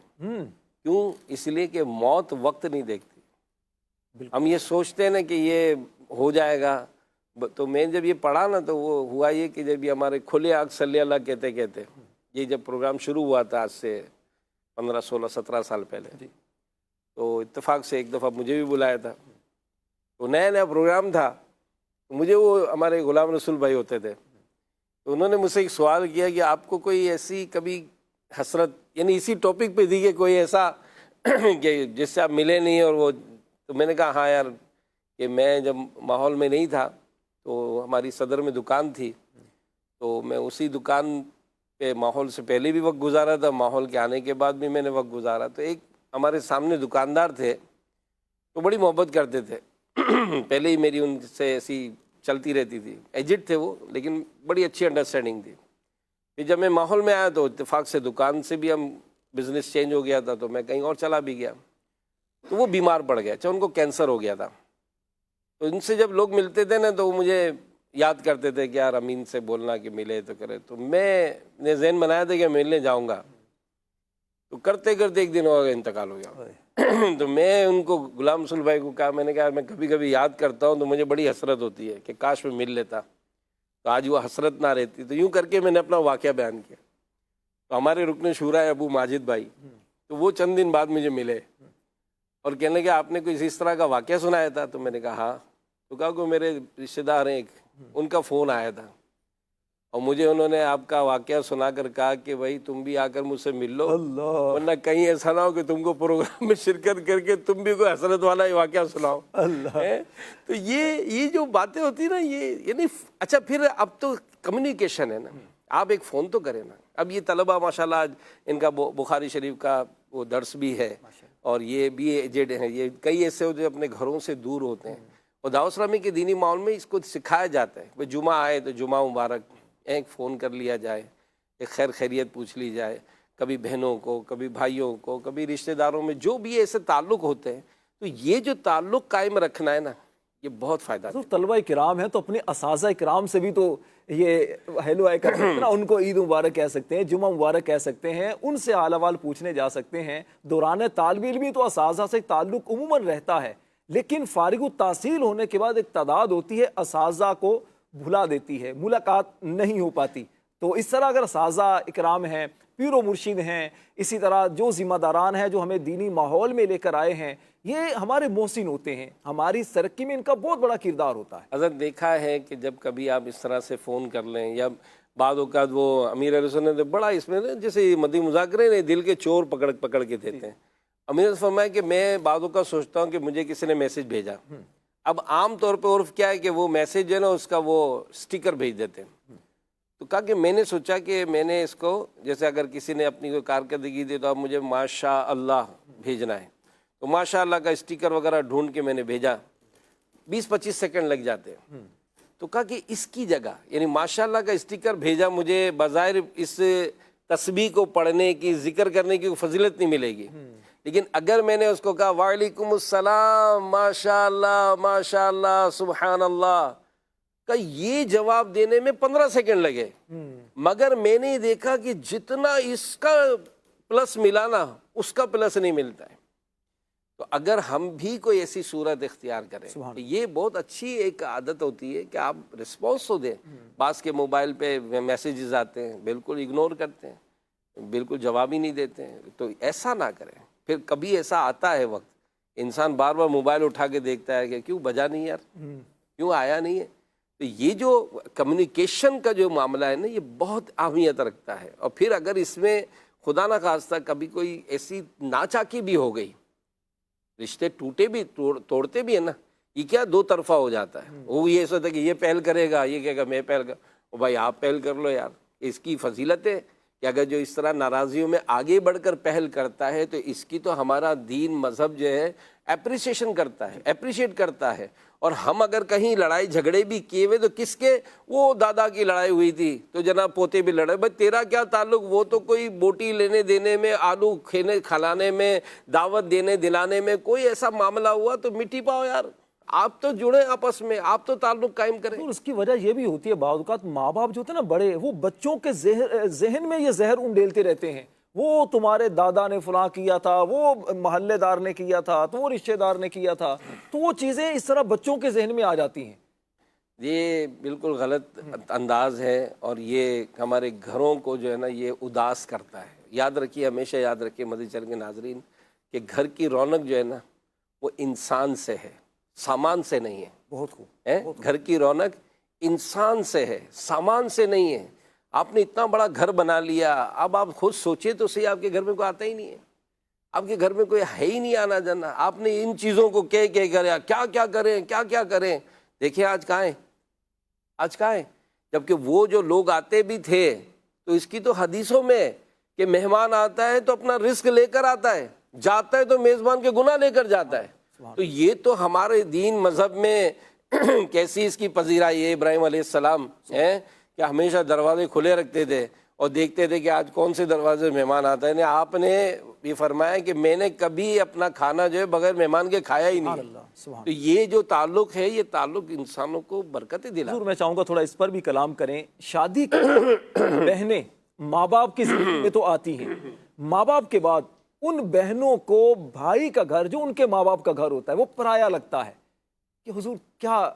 کیوں؟ اس لیے کہ موت وقت نہیں دیکھتی۔ ہم یہ سوچتے ہیں نا کہ یہ ہو جائے گا، تو میں جب یہ پڑھا نا تو وہ ہوا یہ کہ جب یہ ہمارے کھلے آگ صلی اللہ کہتے کہتے یہ جب پروگرام شروع ہوا تھا آج سے 15 16 17 سال پہلے، تو اتفاق سے ایک دفعہ مجھے بھی بلایا تھا، تو نیا پروگرام تھا، تو مجھے وہ ہمارے غلام رسول بھائی ہوتے تھے، تو انہوں نے مجھ سے ایک سوال کیا کہ آپ کو کوئی ایسی کبھی حسرت، یعنی اسی ٹاپک پہ دی کہ کوئی ایسا کہ جس سے آپ ملے نہیں، اور وہ، تو میں نے کہا ہاں یار، کہ میں جب ماحول میں نہیں تھا تو ہماری صدر میں دکان تھی، تو میں اسی دکان پہ ماحول سے پہلے بھی وقت گزارا تھا، ماحول کے آنے کے بعد بھی میں نے وقت گزارا، تو ایک ہمارے سامنے دکاندار تھے تو بڑی محبت کرتے تھے، پہلے ہی میری ان سے ایسی چلتی رہتی تھی، ایجڈ تھے وہ لیکن بڑی اچھی انڈرسٹینڈنگ تھی۔ پھر جب میں ماحول میں آیا تو اتفاق سے دکان سے بھی ہم بزنس چینج ہو گیا تھا، تو میں کہیں اور چلا بھی گیا، تو وہ بیمار پڑ گیا، ان کو کینسر ہو گیا تھا، تو ان سے جب لوگ ملتے تھے نا تو وہ مجھے یاد کرتے تھے کہ یار امین سے بولنا کہ ملے تو کرے، تو میں نے ذہن بنایا تھا کہ ملنے جاؤں گا، تو کرتے کرتے ایک دن ہو گیا انتقال ہو گیا۔ تو میں ان کو غلام رسول بھائی کو کہا، میں نے کہا میں کبھی کبھی یاد کرتا ہوں تو مجھے بڑی حسرت ہوتی ہے کہ کاش میں مل لیتا، تو آج وہ حسرت نہ رہتی۔ تو یوں کر کے میں نے اپنا واقعہ بیان کیا، تو ہمارے رکن شورا ابو ماجد بھائی، تو وہ چند دن بعد مجھے ملے اور کہنے لگے آپ نے کوئی اس طرح کا واقعہ سنایا تھا؟ تو میں نے کہا ہاں، تو کہا کہ میرے رشتہ دار ہیں ایک، ان کا فون آیا تھا اور مجھے انہوں نے آپ کا واقعہ سنا کر کہا کہ بھائی تم بھی آ کر مجھ سے مل لو، ورنہ کہیں ایسا نہ ہو کہ تم کو پروگرام میں شرکت کر کے تم بھی کوئی حسرت والا ہی واقعہ سناؤ۔ تو یہ جو باتیں ہوتی نا، یہ یعنی اچھا، پھر اب تو کمیونیکیشن ہے نا، آپ ایک فون تو کریں نا۔ اب یہ طلبہ ماشاءاللہ آج ان کا بخاری شریف کا وہ درس بھی ہے، اور یہ بھی ایجڈ ہیں، یہ کئی ایسے ہو جو اپنے گھروں سے دور ہوتے ہیں، اور دعوت اسلامی کے دینی ماحول میں اس کو سکھایا جاتا ہے کہ جمعہ آئے تو جمعہ مبارک، ایک فون کر لیا جائے، ایک خیر خیریت پوچھ لی جائے، کبھی بہنوں کو، کبھی بھائیوں کو، کبھی رشتہ داروں میں جو بھی ایسے تعلق ہوتے ہیں، تو یہ جو تعلق قائم رکھنا ہے نا، یہ بہت فائدہ ہے۔ طلبہ کرام ہیں تو اپنے اساتذہ کرام سے بھی تو یہ ہیلو آئے کر سکتے ہیں نا، ان کو عید مبارک کہہ سکتے ہیں، جمعہ مبارک کہہ سکتے ہیں، ان سے حال احوال پوچھنے جا سکتے ہیں۔ دوران طالب علمی تو اساتذہ سے تعلق عموماً رہتا ہے، لیکن فارغ التحصیل ہونے کے بعد ایک تعداد ہوتی ہے اساتذہ کو بھلا دیتی ہے، ملاقات نہیں ہو پاتی۔ تو اس طرح اگر اساتذہ اکرام ہیں، پیر و مرشد ہیں، اسی طرح جو ذمہ داران ہیں جو ہمیں دینی ماحول میں لے کر آئے ہیں، یہ ہمارے محسن ہوتے ہیں، ہماری ترقی میں ان کا بہت بڑا کردار ہوتا ہے۔ حضرت دیکھا ہے کہ جب کبھی آپ اس طرح سے فون کر لیں، یا بعض اوقات وہ امیر علیہ السلام نے بڑا اس میں جیسے مدی مذاکرے نے دل کے چور پکڑ کے دیتے ہیں۔ امیر نے فرمایا کہ میں بعض اوقات سوچتا ہوں کہ مجھے کسی نے میسج بھیجا، اب عام طور پہ عرف کیا ہے کہ وہ میسج جو ہے نا اس کا وہ سٹیکر بھیج دیتے ہیں، تو کہا کہ میں نے سوچا کہ میں نے اس کو، جیسے اگر کسی نے اپنی کوئی کارکردگی دی تو اب مجھے ماشاء اللہ بھیجنا ہے، تو ماشاء اللہ کا اسٹیکر وغیرہ ڈھونڈ کے میں نے بھیجا، 20-25 سیکنڈ لگ جاتے ہیں۔ تو کہا کہ اس کی جگہ، یعنی ماشاء اللہ کا اسٹیکر بھیجا، مجھے بظاہر اس تسبیح کو پڑھنے کی، ذکر کرنے کی فضیلت نہیں ملے گی، لیکن اگر میں نے اس کو کہا وعلیکم السلام، ماشاء اللہ سبحان اللہ کا، یہ جواب دینے میں 15 سیکنڈ لگے، مگر میں نے دیکھا کہ جتنا اس کا پلس ملا نا، اس کا پلس نہیں ملتا ہے۔ تو اگر ہم بھی کوئی ایسی صورت اختیار کریں، یہ بہت اچھی ایک عادت ہوتی ہے کہ آپ رسپانس تو دیں۔ بعض کے موبائل پہ میسیجز آتے ہیں، بالکل اگنور کرتے ہیں، بالکل جواب ہی نہیں دیتے ہیں، تو ایسا نہ کریں۔ پھر کبھی ایسا آتا ہے وقت، انسان بار بار موبائل اٹھا کے دیکھتا ہے کہ کیوں بجا نہیں یار، کیوں آیا نہیں ہے۔ تو یہ جو کمیونیکیشن کا جو معاملہ ہے نا، یہ بہت اہمیت رکھتا ہے۔ اور پھر اگر اس میں خدا نہ خواستہ کبھی کوئی ایسی ناچاکی بھی ہو گئی، رشتے ٹوٹے بھی، توڑتے بھی ہیں نا، یہ کیا دو طرفہ ہو جاتا ہے۔ وہ یہ سوچتا ہے کہ یہ پہل کرے گا، یہ کہے گا میں پہل کر، او بھائی آپ پہل کر لو یار۔ اس کی فضیلت ہے کہ اگر جو اس طرح ناراضیوں میں آگے بڑھ کر پہل کرتا ہے تو اس کی تو ہمارا دین مذہب جو ہے اپریسیشن کرتا ہے، اپریشیٹ کرتا ہے۔ اور ہم اگر کہیں لڑائی جھگڑے بھی کیے ہوئے تو کس کے، وہ دادا کی لڑائی ہوئی تھی تو جناب پوتے بھی لڑے، بھائی تیرا کیا تعلق، وہ تو کوئی بوٹی لینے دینے میں، آلو کھلانے میں، دعوت دینے دلانے میں کوئی ایسا معاملہ ہوا تو مٹی پاؤ یار، آپ تو جڑیں آپس میں, آپ تو تعلق قائم کریں. اور اس کی وجہ یہ بھی ہوتی ہے بعض اوقات ماں باپ جو ہوتے ہیں نا بڑے, وہ بچوں کے ذہن میں یہ زہر انڈیلتے رہتے ہیں. وہ تمہارے دادا نے فلاں کیا تھا, وہ محلے دار نے کیا تھا, تو وہ رشتہ دار نے کیا تھا, تو وہ چیزیں اس طرح بچوں کے ذہن میں آ جاتی ہیں. یہ بالکل غلط انداز ہے, اور یہ ہمارے گھروں کو جو ہے نا یہ اداس کرتا ہے. یاد رکھیے, ہمیشہ یاد رکھیے مدنی چینل کے ناظرین, کہ گھر کی رونق جو ہے نا وہ انسان سے ہے, سامان سے نہیں ہے. بہت خوب. گھر کی رونق انسان سے ہے, سامان سے نہیں ہے. آپ نے اتنا بڑا گھر بنا لیا, اب آپ خود سوچے تو صحیح, آپ کے گھر میں کوئی آتا ہی نہیں ہے, آپ کے گھر میں کوئی ہے ہی نہیں آنا جانا. آپ نے ان چیزوں کو کہہ کرے کیا کیا کریں, کیا کیا کریں. دیکھیں آج کہاں ہیں, آج کہاں ہیں. جبکہ وہ جو لوگ آتے بھی تھے تو اس کی تو حدیثوں میں کہ مہمان آتا ہے تو اپنا رزق لے کر آتا ہے, جاتا ہے تو میزبان کے گناہ لے کر جاتا ہے. تو یہ تو ہمارے دین مذہب میں کیسی اس کی پذیرائی ہے. ابراہیم علیہ السلام ہے کہ ہمیشہ دروازے کھلے رکھتے تھے اور دیکھتے تھے کہ آج کون سے دروازے مہمان آتا ہے. آپ نے یہ فرمایا کہ میں نے کبھی اپنا کھانا جو ہے بغیر مہمان کے کھایا ہی نہیں. تو یہ جو تعلق ہے, یہ تعلق انسانوں کو برکتیں دلا. میں چاہوں گا تھوڑا اس پر بھی کلام کریں. شادی کی بہنیں ماں باپ کی زندگی میں تو آتی ہیں, ماں باپ کے بعد ان بہنوں کو بھائی کا گھر جو ان کے ماں باپ کا گھر ہوتا ہے وہ پرایا لگتا ہے. کہ حضور کیا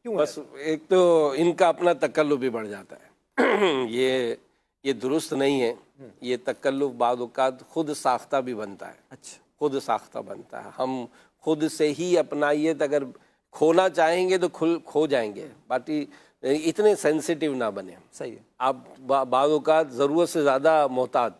کیوں؟ بس ایک تو ان کا اپنا تکلف بھی بڑھ جاتا ہے. یہ درست نہیں ہے. یہ تکلف بعض اوقات خود ساختہ بھی بنتا ہے. اچھا, خود ساختہ بنتا ہے. ہم خود سے ہی اپنائیے, اگر کھونا چاہیں گے تو کھو جائیں گے. باقی اتنے سینسیٹیو نہ بنے. صحیح ہے. آپ بعض اوقات ضرورت سے زیادہ محتاط,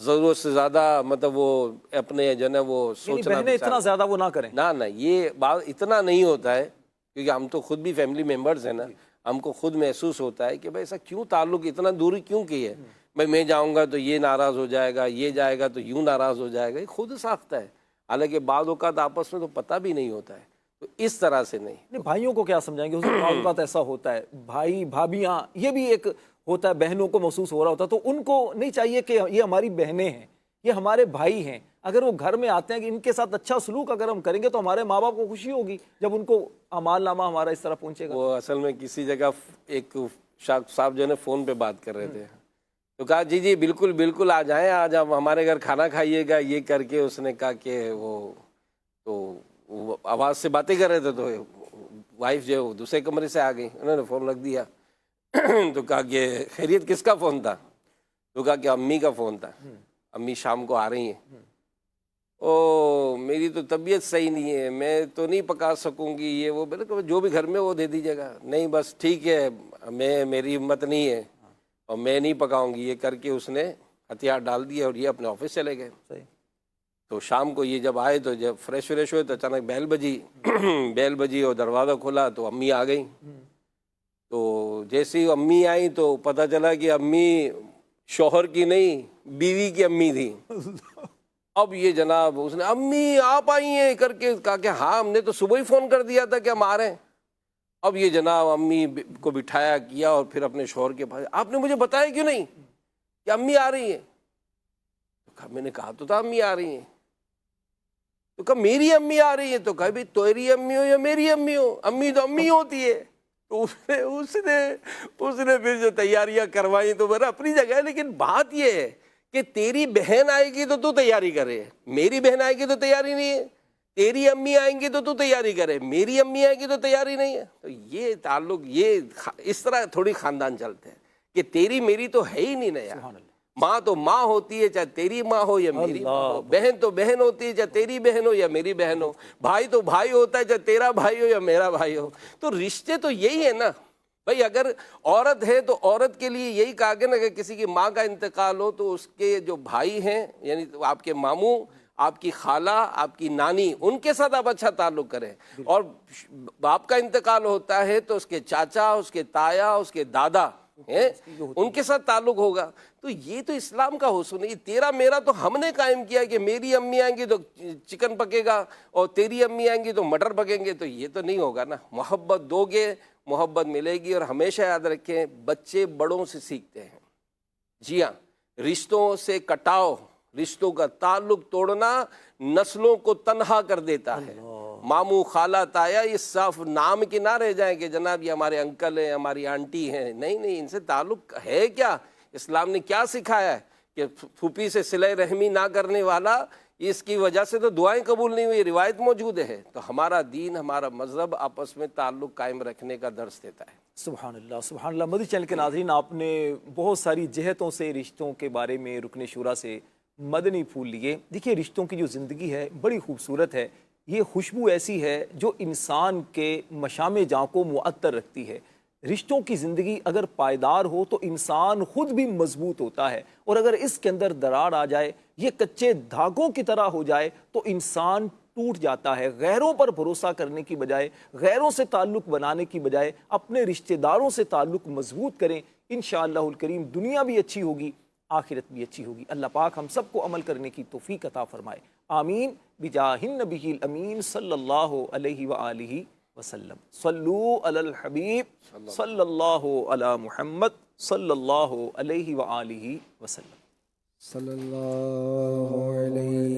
ضرورت سے زیادہ مطلب وہ اپنے جو ہے وہ سوچنا, بہنیں اتنا زیادہ وہ نہ کریں. نہ یہ بات اتنا نہیں ہوتا ہے, کیونکہ ہم تو خود بھی فیملی ممبرز ہیں نا, ہم کو خود محسوس ہوتا ہے کہ بھائی ایسا کیوں تعلق اتنا دوری کیوں کی ہے. بھائی میں جاؤں گا تو یہ ناراض ہو جائے گا, یہ جائے گا تو یوں ناراض ہو جائے گا. یہ خود ساختہ ہے. حالانکہ بعض اوقات آپس میں تو پتہ بھی نہیں ہوتا ہے. تو اس طرح سے نہیں. بھائیوں کو کیا سمجھائیں گے حضور؟ بعض اوقات ایسا ہوتا ہے, بھائی بھابیاں, یہ بھی ایک ہوتا ہے, بہنوں کو محسوس ہو رہا ہوتا ہے, تو ان کو نہیں چاہیے کہ یہ ہماری بہنیں ہیں, یہ ہمارے بھائی ہیں. اگر وہ گھر میں آتے ہیں کہ ان کے ساتھ اچھا سلوک اگر ہم کریں گے تو ہمارے ماں باپ کو خوشی ہوگی جب ان کو اعمال نامہ ہمارا اس طرح پہنچے گا. وہ اصل میں کسی جگہ ایک شاہ صاحب جو ہے نا فون پہ بات کر رہے تھے, تو کہا جی بالکل بالکل آ جائیں, آج آپ ہمارے گھر کھانا کھائیے گا. یہ کر کے اس نے کہا کہ وہ آواز سے باتیں کر رہے تھے, تو وائف جو دوسرے کمرے سے آ گئی, انہوں نے فون رکھ دیا. تو کہا کہ خیریت, کس کا فون تھا؟ تو کہا کہ امی کا فون تھا, امی شام کو آ رہی ہیں. او میری تو طبیعت صحیح نہیں ہے, میں تو نہیں پکا سکوں گی, یہ وہ. جو بھی گھر میں وہ دے دیجیے گا. نہیں بس ٹھیک ہے, میری ہمت نہیں ہے اور میں نہیں پکاؤں گی. یہ کر کے اس نے ہتھیار ڈال دیے اور یہ اپنے آفس چلے گئے. تو شام کو یہ جب آئے تو جب فریش ہوئے تو اچانک بیل بجی اور دروازہ کھلا تو امی آ گئیں. تو جیسے ہی امی آئیں تو پتہ چلا کہ امی شوہر کی نہیں, بیوی کی امی تھی. اب یہ جناب اس نے امی آپ آئی ہیں کر کے کہا کہ ہاں ہم نے تو صبح ہی فون کر دیا تھا کہ ہم آ رہے ہیں. اب یہ جناب امی کو بٹھایا کیا اور پھر اپنے شوہر کے پاس, آپ نے مجھے بتایا کیوں نہیں کہ امی آ رہی ہیں؟ تو میں نے کہا تو تھا امی آ رہی ہیں. تو کہا میری امی آ رہی ہے. تو کہا بھی تیری امی ہو یا میری امی ہو, امی تو امی ہوتی ہے. تو اس نے پھر جو تیاریاں کروائی تو میرا اپنی جگہ ہے, لیکن بات یہ ہے کہ تیری بہن آئے گی تو تیاری کرے, میری بہن آئے گی تو تیاری نہیں ہے. تیری امی آئیں گی تو تیاری کرے, میری امی آئے گی تو تیاری نہیں ہے. تو یہ تعلق, یہ اس طرح تھوڑی خاندان چلتے ہیں کہ تیری میری تو ہے ہی نہیں نا یار. ماں تو ماں ہوتی ہے, چاہے تیری ماں ہو یا میری ماں ہو. بہن تو بہن ہوتی ہے, چاہے تیری بہن ہو یا میری بہن ہو. بھائی تو بھائی ہوتا ہے, چاہے تیرا بھائی ہو یا میرا بھائی ہو. تو رشتے تو یہی ہے نا بھائی. اگر عورت ہے تو عورت کے لیے یہی کہا گیا نا کہ کسی کی ماں کا انتقال ہو تو اس کے جو بھائی ہیں, یعنی آپ کے ماموں, آپ کی خالہ, آپ کی نانی, ان کے ساتھ آپ اچھا تعلق کریں. اور باپ کا انتقال ہوتا ہے تو اس کے چاچا, اس کے تایا, اس کے دادا, ان کے ساتھ تعلق ہوگا. تو یہ تو اسلام کا حسن ہے. تیرا میرا تو ہم نے قائم کیا کہ میری امی آئیں گی تو چکن پکے گا اور تیری امی آئیں گی تو مٹر پکیں گے. تو یہ تو نہیں ہوگا نا. محبت دو گے, محبت ملے گی. اور ہمیشہ یاد رکھیں, بچے بڑوں سے سیکھتے ہیں. جی ہاں, رشتوں سے کٹاؤ, رشتوں کا تعلق توڑنا نسلوں کو تنہا کر دیتا ہے. ماموں خالہ تایا یہ صرف نام کے نہ رہ جائیں کہ جناب یہ ہمارے انکل ہیں ہماری آنٹی ہیں. نہیں، ان سے تعلق ہے کیا. اسلام نے کیا سکھایا ہے کہ پھوپھی سے صلہ رحمی نہ کرنے والا اس کی وجہ سے تو دعائیں قبول نہیں ہوئی. روایت موجود ہے. تو ہمارا دین ہمارا مذہب آپس میں تعلق قائم رکھنے کا درس دیتا ہے. سبحان اللہ سبحان اللہ. مدنی چینل کے ناظرین، آپ نے بہت ساری جہتوں سے رشتوں کے بارے میں رکن شورا سے مدنی پھول لیے. دیکھیے رشتوں کی جو زندگی ہے بڑی خوبصورت ہے. یہ خوشبو ایسی ہے جو انسان کے مشام جاں کو معطر رکھتی ہے. رشتوں کی زندگی اگر پائیدار ہو تو انسان خود بھی مضبوط ہوتا ہے، اور اگر اس کے اندر درار آ جائے، یہ کچے دھاگوں کی طرح ہو جائے تو انسان ٹوٹ جاتا ہے. غیروں پر بھروسہ کرنے کی بجائے، غیروں سے تعلق بنانے کی بجائے اپنے رشتہ داروں سے تعلق مضبوط کریں. انشاءاللہ الکریم دنیا بھی اچھی ہوگی، آخرت بھی اچھی ہوگی. اللہ پاک ہم سب کو عمل کرنے کی توفیق عطا فرمائے. آمین بجاہ النبی الامین صلی اللہ علیہ وآلہ وسلم. صلو علی الحبیب صلی اللہ علی محمد صلی اللہ علیہ وآلہ وسلم. صلی اللہ علیہ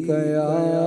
یا